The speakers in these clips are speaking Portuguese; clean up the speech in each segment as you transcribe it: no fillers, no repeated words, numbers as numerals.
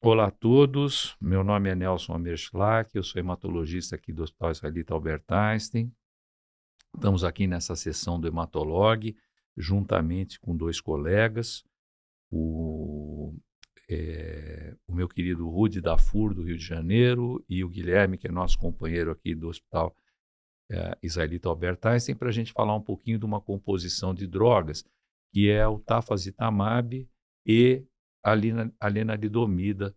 Olá a todos, meu nome é Nelson Amerschlack, eu sou hematologista aqui do Hospital Israelita Albert Einstein. Estamos aqui nessa sessão do Hematolog, juntamente com dois colegas, o, o meu querido Rudy Dafur, do Rio de Janeiro, e o Guilherme, que é nosso companheiro aqui do Hospital Israelita Albert Einstein, para a gente falar um pouquinho de uma composição de drogas, que é o tafasitamab e a lenalidomida,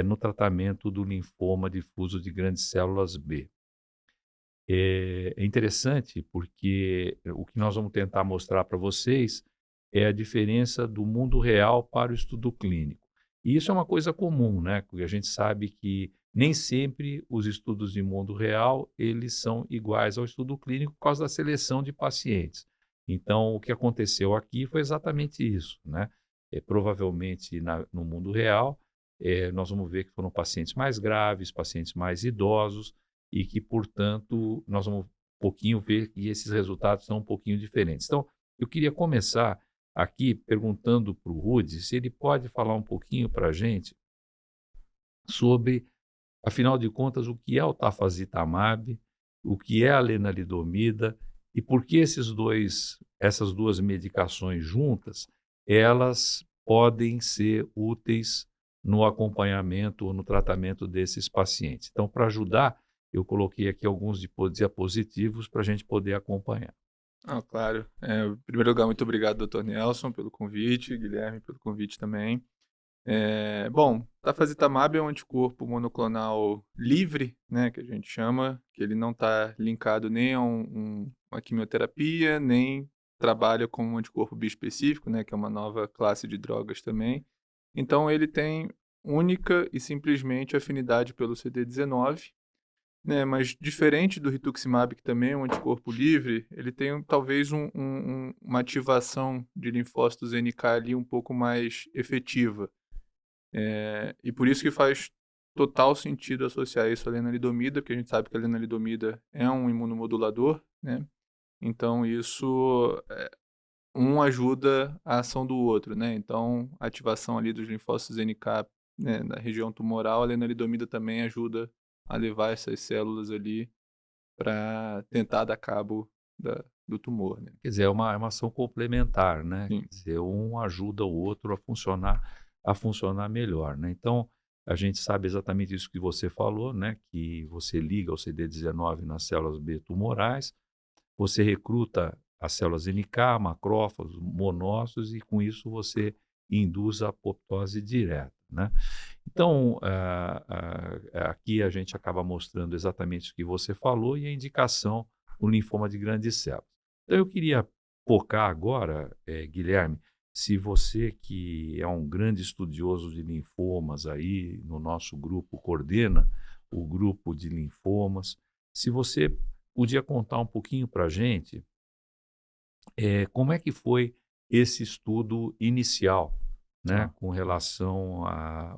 no tratamento do linfoma difuso de grandes células B. É interessante porque o que nós vamos tentar mostrar para vocês é a diferença do mundo real para o estudo clínico. E isso é uma coisa comum, né? Porque a gente sabe que nem sempre os estudos de mundo real eles são iguais ao estudo clínico por causa da seleção de pacientes. Então, o que aconteceu aqui foi exatamente isso, né? Provavelmente no mundo real, nós vamos ver que foram pacientes mais graves, pacientes mais idosos, e que, portanto, nós vamos um pouquinho ver que esses resultados são um pouquinho diferentes. Então, eu queria começar aqui perguntando para o Rudy se ele pode falar um pouquinho para a gente sobre, afinal de contas, o que é o tafasitamab, o que é a lenalidomida e por que essas duas medicações juntas, elas podem ser úteis no acompanhamento ou no tratamento desses pacientes. Então, para ajudar, eu coloquei aqui alguns diapositivos para a gente poder acompanhar. Ah, claro. Em primeiro lugar, muito obrigado, doutor Nelson, pelo convite, Guilherme, pelo convite também. Bom, tafasitamab é um anticorpo monoclonal livre, né, que a gente chama, que ele não está linkado nem a uma quimioterapia, nem trabalha como um anticorpo bispecífico, né, que é uma nova classe de drogas também. Então, ele tem única e simplesmente afinidade pelo CD19, né, mas diferente do rituximab, que também é um anticorpo livre, ele tem talvez uma ativação de linfócitos NK ali um pouco mais efetiva. E por isso que faz total sentido associar isso à lenalidomida, porque a gente sabe que a lenalidomida é um imunomodulador, né? Então isso, um ajuda a ação do outro, né? Então a ativação ali dos linfócitos NK, né, na região tumoral, a lenalidomida também ajuda a levar essas células ali para tentar dar cabo do tumor, né. Quer dizer, é uma ação complementar, né? Sim. Quer dizer, um ajuda o outro a funcionar melhor, né? Então, a gente sabe exatamente isso que você falou, né? Que você liga o CD19 nas células B tumorais, você recruta as células NK, macrófagos, monócitos, e com isso você induz a apoptose direta, né? Então, aqui a gente acaba mostrando exatamente o que você falou e a indicação no linfoma de grandes células. Então, eu queria focar agora, Guilherme, se você que é um grande estudioso de linfomas aí no nosso grupo, coordena o grupo de linfomas, se você podia contar um pouquinho para a gente como é que foi esse estudo inicial, né, Tá, com relação a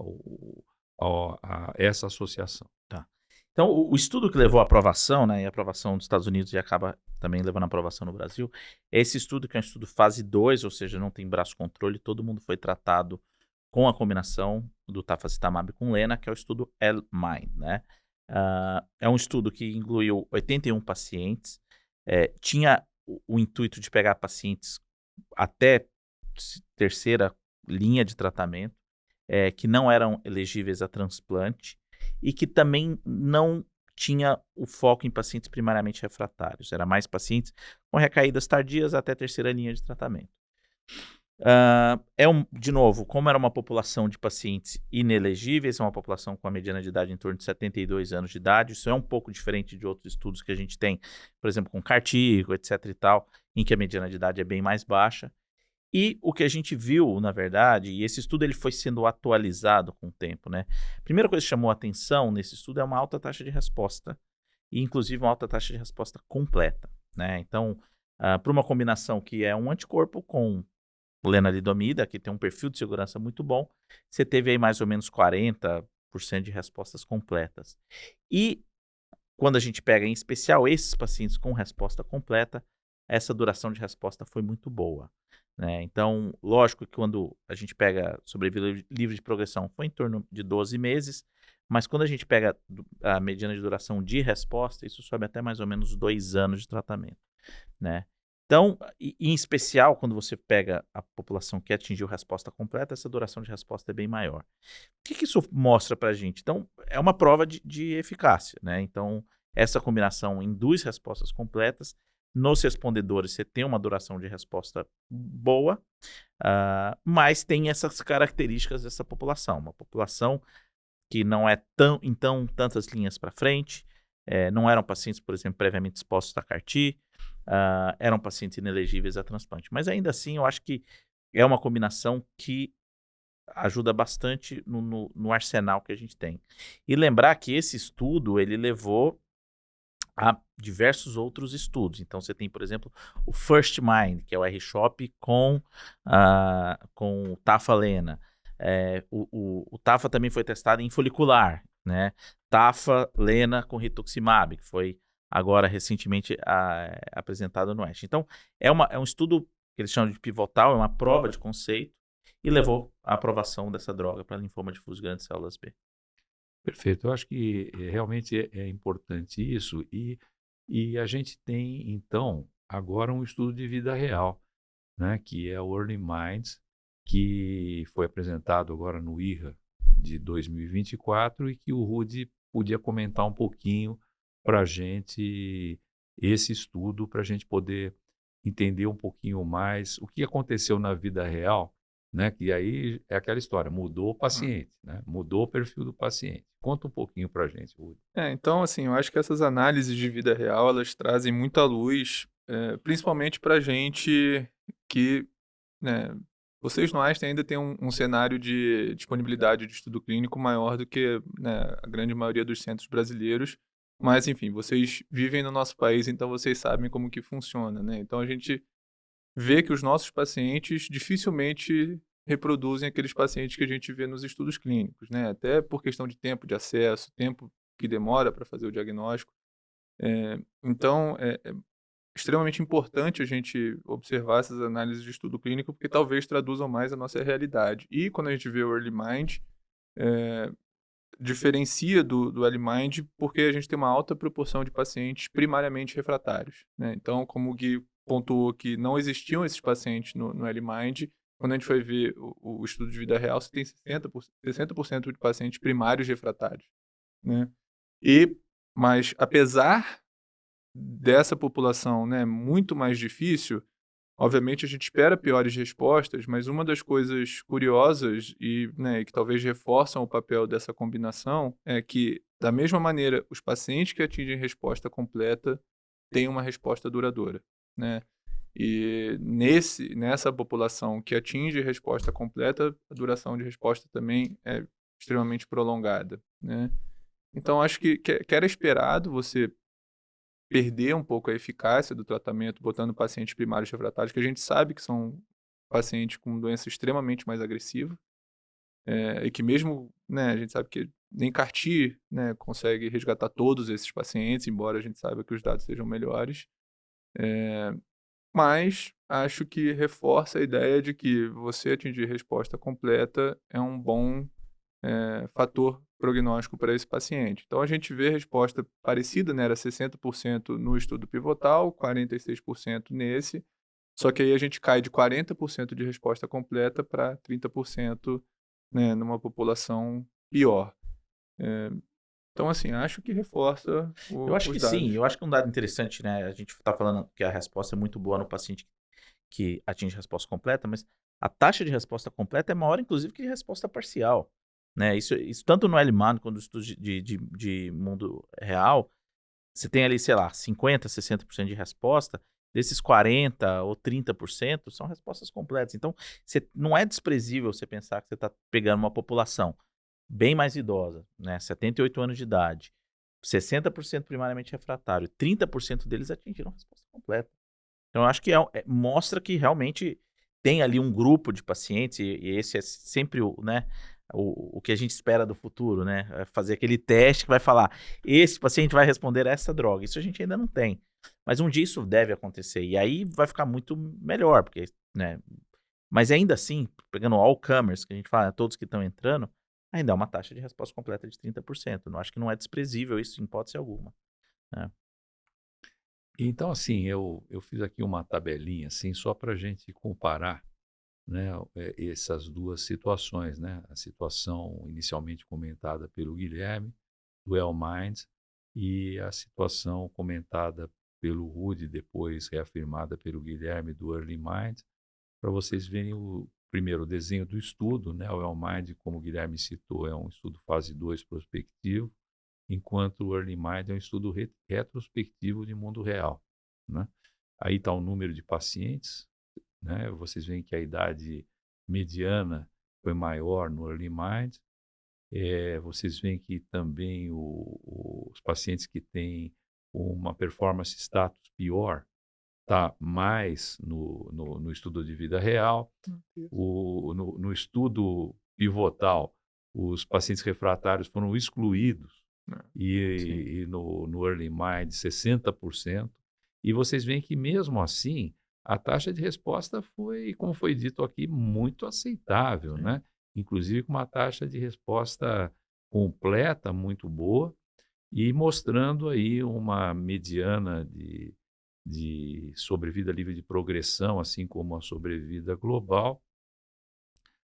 essa associação? Tá. Então, o estudo que levou à aprovação, né, e a aprovação dos Estados Unidos e acaba também levando à aprovação no Brasil, é esse estudo que é um estudo fase 2, ou seja, não tem braço controle, todo mundo foi tratado com a combinação do tafasitamab com lena, que é o estudo L-MIND, né? É um estudo que incluiu 81 pacientes, tinha o intuito de pegar pacientes até terceira linha de tratamento, que não eram elegíveis a transplante e que também não tinha o foco em pacientes primariamente refratários. Era mais pacientes com recaídas tardias até terceira linha de tratamento. De novo, como era uma população de pacientes inelegíveis, é uma população com a mediana de idade em torno de 72 anos de idade, isso é um pouco diferente de outros estudos que a gente tem, por exemplo, com Cartigo, etc e tal, em que a mediana de idade é bem mais baixa. E o que a gente viu, na verdade, e esse estudo ele foi sendo atualizado com o tempo, né? A primeira coisa que chamou a atenção nesse estudo é uma alta taxa de resposta, e inclusive uma alta taxa de resposta completa, né? Então, para uma combinação que é um anticorpo com lenalidomida, que tem um perfil de segurança muito bom, você teve aí mais ou menos 40% de respostas completas. E quando a gente pega em especial esses pacientes com resposta completa, essa duração de resposta foi muito boa. né? Então, lógico que quando a gente pega sobrevida livre de progressão, foi em torno de 12 meses, mas quando a gente pega a mediana de duração de resposta, isso sobe até mais ou menos 2 anos de tratamento, né? Então, em especial, quando você pega a população que atingiu resposta completa, essa duração de resposta é bem maior. O que isso mostra para a gente? Então, é uma prova de eficácia, né? Então, essa combinação induz respostas completas. Nos respondedores, você tem uma duração de resposta boa, mas tem essas características dessa população. Uma população que não é então tantas linhas para frente, não eram pacientes, por exemplo, previamente expostos a CAR-T, eram pacientes inelegíveis a transplante. Mas ainda assim, eu acho que é uma combinação que ajuda bastante no arsenal que a gente tem. E lembrar que esse estudo, ele levou a diversos outros estudos. Então, você tem, por exemplo, o First Mind, que é o R-CHOP com o Tafa-Lena. O Tafa também foi testado em folicular, né? Tafa-Lena com rituximab, que foi agora recentemente apresentado no ASH. Então, é um estudo que eles chamam de pivotal, é uma prova de conceito, e levou à aprovação dessa droga para linfoma difuso grande células B. Perfeito. Eu acho que realmente é importante isso e a gente tem, então, agora um estudo de vida real, né, que é o Early Minds, que foi apresentado agora no IRA de 2024 e que o Rudy podia comentar um pouquinho para a gente esse estudo, para a gente poder entender um pouquinho mais o que aconteceu na vida real, né? Que aí é aquela história, mudou o paciente, né? Mudou o perfil do paciente. Conta um pouquinho para a gente, Rudy. Então, assim, eu acho que essas análises de vida real, elas trazem muita luz, principalmente para gente que, né, vocês no Einstein ainda tem um cenário de disponibilidade de estudo clínico maior do que, né, a grande maioria dos centros brasileiros, mas, enfim, vocês vivem no nosso país, então vocês sabem como que funciona, né? Então, a gente vê que os nossos pacientes dificilmente reproduzem aqueles pacientes que a gente vê nos estudos clínicos, né? Até por questão de tempo de acesso, tempo que demora para fazer o diagnóstico. Então, é extremamente importante a gente observar essas análises de estudo clínico, porque talvez traduzam mais a nossa realidade. E quando a gente vê o Early Mind, diferencia do Early Mind porque a gente tem uma alta proporção de pacientes primariamente refratários, né? Então, como o Gui pontuou que não existiam esses pacientes no Early Mind, quando a gente foi ver o estudo de vida real, você tem 60% de pacientes primários refratários, né? Mas apesar dessa população, né, muito mais difícil, obviamente a gente espera piores respostas, mas uma das coisas curiosas e, né, que talvez reforçam o papel dessa combinação é que, da mesma maneira, os pacientes que atingem resposta completa têm uma resposta duradoura, né? E nessa população que atinge resposta completa, a duração de resposta também é extremamente prolongada, né? Então, acho que era esperado você perder um pouco a eficácia do tratamento, botando pacientes primários refratários, que a gente sabe que são pacientes com doença extremamente mais agressiva, e que mesmo, né, a gente sabe que nem CAR-T, né, consegue resgatar todos esses pacientes, embora a gente saiba que os dados sejam melhores. Mas acho que reforça a ideia de que você atingir resposta completa é um bom fator prognóstico para esse paciente. Então, a gente vê resposta parecida, né? Era 60% no estudo pivotal, 46% nesse, só que aí a gente cai de 40% de resposta completa para 30%, né, numa população pior. Então, assim, acho que reforça Eu acho que os dados. sim, eu acho que um dado interessante, né? A gente está falando que a resposta é muito boa no paciente que atinge resposta completa, mas a taxa de resposta completa é maior, inclusive, que de resposta parcial, né? Isso tanto no LMAN quanto no estudo de mundo real, você tem ali, sei lá, 50%, 60% de resposta, desses 40% ou 30% são respostas completas. Então, não é desprezível você pensar que você está pegando uma população bem mais idosa, né? 78 anos de idade, 60% primariamente refratário, 30% deles atingiram a resposta completa. Então, eu acho que mostra que realmente tem ali um grupo de pacientes, e esse é sempre o que a gente espera do futuro, né? É fazer aquele teste que vai falar, esse paciente vai responder a essa droga. Isso a gente ainda não tem. Mas um dia isso deve acontecer. E aí vai ficar muito melhor, porque, né, Mas ainda assim, pegando all comers, que a gente fala, todos que estão entrando, ainda é uma taxa de resposta completa de 30%. Não acho que não é desprezível isso em hipótese alguma, né? Então, assim, eu fiz aqui uma tabelinha, assim, só para a gente comparar, né, essas duas situações, né? A situação inicialmente comentada pelo Guilherme, do L-Mind, e a situação comentada pelo Rudy, depois reafirmada pelo Guilherme, do Early Mind, para vocês verem o primeiro desenho do estudo, né? O L-Mind, como o Guilherme citou, é um estudo fase 2 prospectivo, enquanto o Early Mind é um estudo retrospectivo de mundo real, né? Aí está o número de pacientes, né? Vocês veem que a idade mediana foi maior no Early Mind. Vocês veem que também os pacientes que têm uma performance status pior está mais no estudo de vida real. No estudo pivotal, os pacientes refratários foram excluídos e no Early Mind 60%. E vocês veem que mesmo assim a taxa de resposta foi, como foi dito aqui, muito aceitável, Sim. né? Inclusive com uma taxa de resposta completa muito boa e mostrando aí uma mediana de sobrevida livre de progressão, assim como a sobrevida global,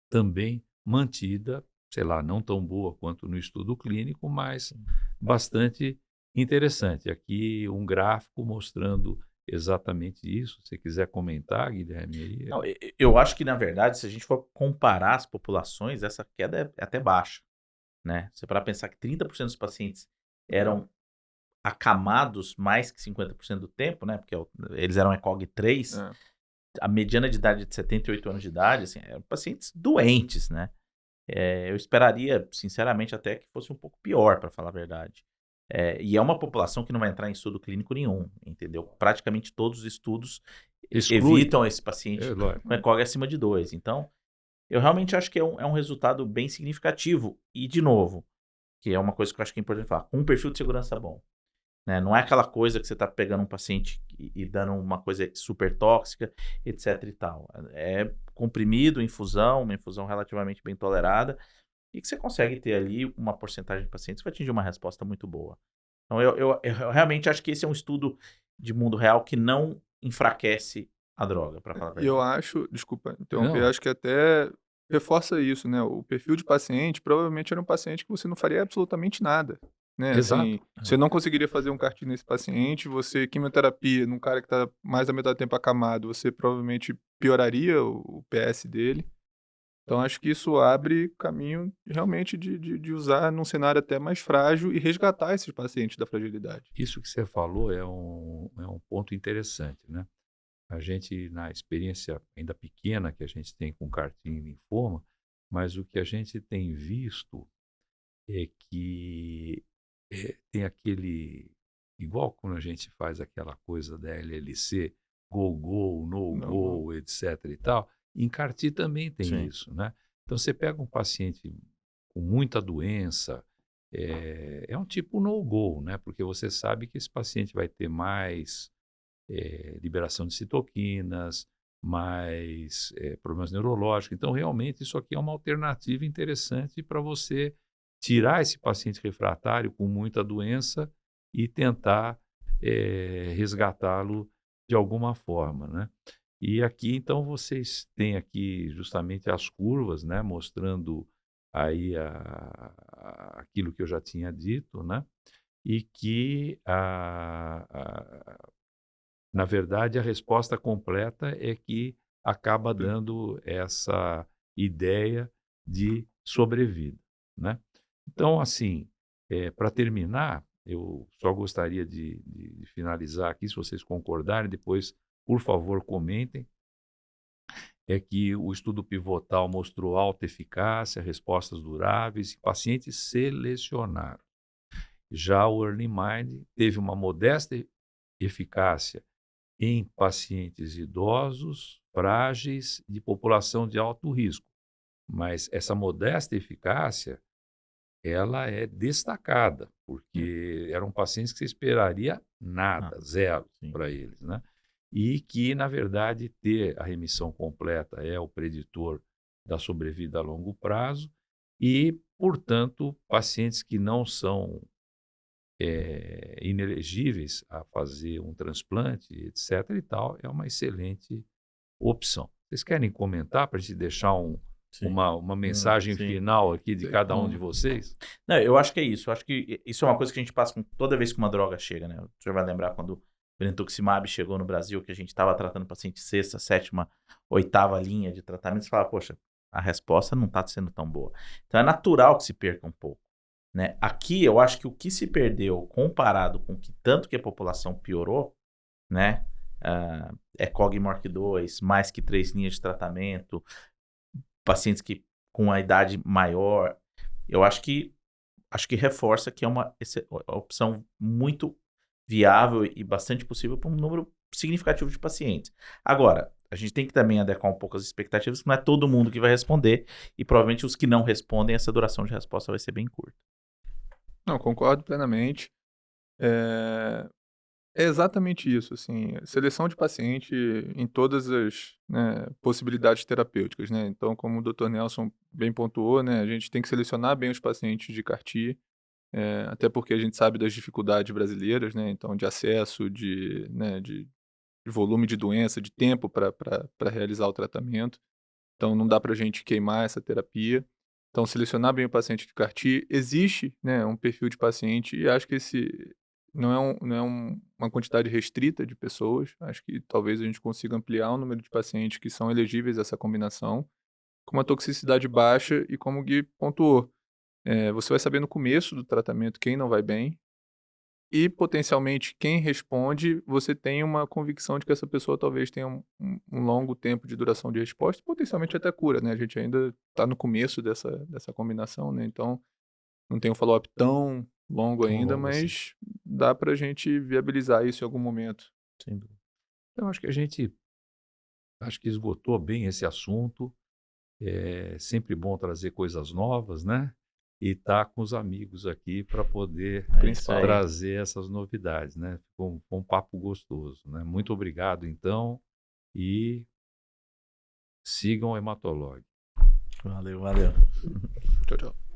também mantida, sei lá, não tão boa quanto no estudo clínico, mas bastante interessante. Aqui um gráfico mostrando exatamente isso. Se você quiser comentar, Guilherme, aí. Não, eu acho que, na verdade, se a gente for comparar as populações, essa queda é até baixa, né? Você parar pra pensar que 30% dos pacientes eram acamados mais que 50% do tempo, né? Porque eles eram ECOG 3, É. a mediana de idade de 78 anos de idade, assim, eram pacientes doentes, né? Eu esperaria, sinceramente, até que fosse um pouco pior, para falar a verdade. E é uma população que não vai entrar em estudo clínico nenhum, entendeu? Praticamente todos os estudos Exclui. evitam esse paciente Lógico. com ECOG acima de 2. Então, eu realmente acho que é um resultado bem significativo. E, de novo, que é uma coisa que eu acho que é importante falar, com um perfil de segurança bom. Né? Não é aquela coisa que você está pegando um paciente e dando uma coisa super tóxica, etc e tal. É comprimido, infusão, uma infusão relativamente bem tolerada, e que você consegue ter ali uma porcentagem de pacientes que vai atingir uma resposta muito boa. Então, eu realmente acho que esse é um estudo de mundo real que não enfraquece a droga, para falar a E eu verdade. acho, desculpa interromper, Não, acho que até reforça isso, né? O perfil de paciente provavelmente era um paciente que você não faria absolutamente nada, né? exato. Assim, você não conseguiria fazer um CAR-T nesse paciente, você quimioterapia num cara que está mais da metade do tempo acamado, você provavelmente pioraria o PS dele. Então acho que isso abre caminho realmente de usar num cenário até mais frágil e resgatar esses pacientes da fragilidade. Isso que você falou é um ponto interessante, né? A gente, na experiência ainda pequena que a gente tem com CAR-T em linfoma, mas o que a gente tem visto é que tem aquele, igual quando a gente faz aquela coisa da LLC, go, no Não, não. go, etc e tal, em CAR-T também tem Sim. isso, né? Então você pega um paciente com muita doença, é um tipo no-go, né? Porque você sabe que esse paciente vai ter mais liberação de citoquinas, mais problemas neurológicos. Então, realmente, isso aqui é uma alternativa interessante para você tirar esse paciente refratário com muita doença e tentar resgatá-lo de alguma forma, né? E aqui, então, vocês têm aqui justamente as curvas, né, mostrando aí aquilo que eu já tinha dito, né? E que na verdade, a resposta completa é que acaba Sim. dando essa ideia de sobrevida, né? Então, assim, para terminar, eu só gostaria de finalizar aqui, se vocês concordarem, depois, por favor, comentem, é que o estudo pivotal mostrou alta eficácia, respostas duráveis e pacientes selecionados. Já o Early Mind teve uma modesta eficácia em pacientes idosos, frágeis, de população de alto risco. Mas essa modesta eficácia, ela é destacada, porque eram pacientes que você esperaria nada, zero Sim. para eles, né? e que, na verdade, ter a remissão completa é o preditor da sobrevida a longo prazo e, portanto, pacientes que não são inelegíveis a fazer um transplante, etc. e tal, é uma excelente opção. Vocês querem comentar para a gente deixar uma mensagem sim. final aqui de cada um de vocês? Não, eu acho que é isso. Eu acho que isso é uma coisa que a gente passa toda vez que uma droga chega, né? O senhor vai lembrar quando o brentuximab chegou no Brasil, que a gente estava tratando paciente sexta, sétima, oitava linha de tratamento, você fala, poxa, a resposta não está sendo tão boa. Então é natural que se perca um pouco, né? Aqui eu acho que o que se perdeu comparado com tanto que a população piorou, né? É COG-MORC2, mais que 3 linhas de tratamento, pacientes que com a idade maior, eu acho que reforça que é uma opção muito viável e bastante possível para um número significativo de pacientes. Agora, a gente tem que também adequar um pouco as expectativas, não é todo mundo que vai responder, e provavelmente os que não respondem, essa duração de resposta vai ser bem curta. Não, concordo plenamente. É exatamente isso, assim, seleção de paciente em todas as, né, possibilidades terapêuticas, né? Então, como o Dr. Nelson bem pontuou, né, a gente tem que selecionar bem os pacientes de CAR-T, até porque a gente sabe das dificuldades brasileiras, né? Então, de acesso, de volume de doença, de tempo para realizar o tratamento. Então, não dá para a gente queimar essa terapia. Então, selecionar bem o paciente de CAR-T. Existe, né, um perfil de paciente, e acho que esse não é uma quantidade restrita de pessoas. Acho que talvez a gente consiga ampliar o número de pacientes que são elegíveis a essa combinação, com uma toxicidade baixa e, como o Gui pontuou, você vai saber no começo do tratamento quem não vai bem, e potencialmente quem responde, você tem uma convicção de que essa pessoa talvez tenha um longo tempo de duração de resposta, e potencialmente até cura, né? A gente ainda está no começo dessa combinação, né? Então não tem um follow-up tão longo Tão ainda, longo assim. mas dá para a gente viabilizar isso em algum momento. Sem dúvida. Então, acho que esgotou bem esse assunto. É sempre bom trazer coisas novas, né? E estar com os amigos aqui para poder É isso aí. trazer essas novidades, né? Ficou um papo gostoso, né? Muito obrigado, então, e sigam o Hematolog. Valeu, valeu. Tchau, tchau.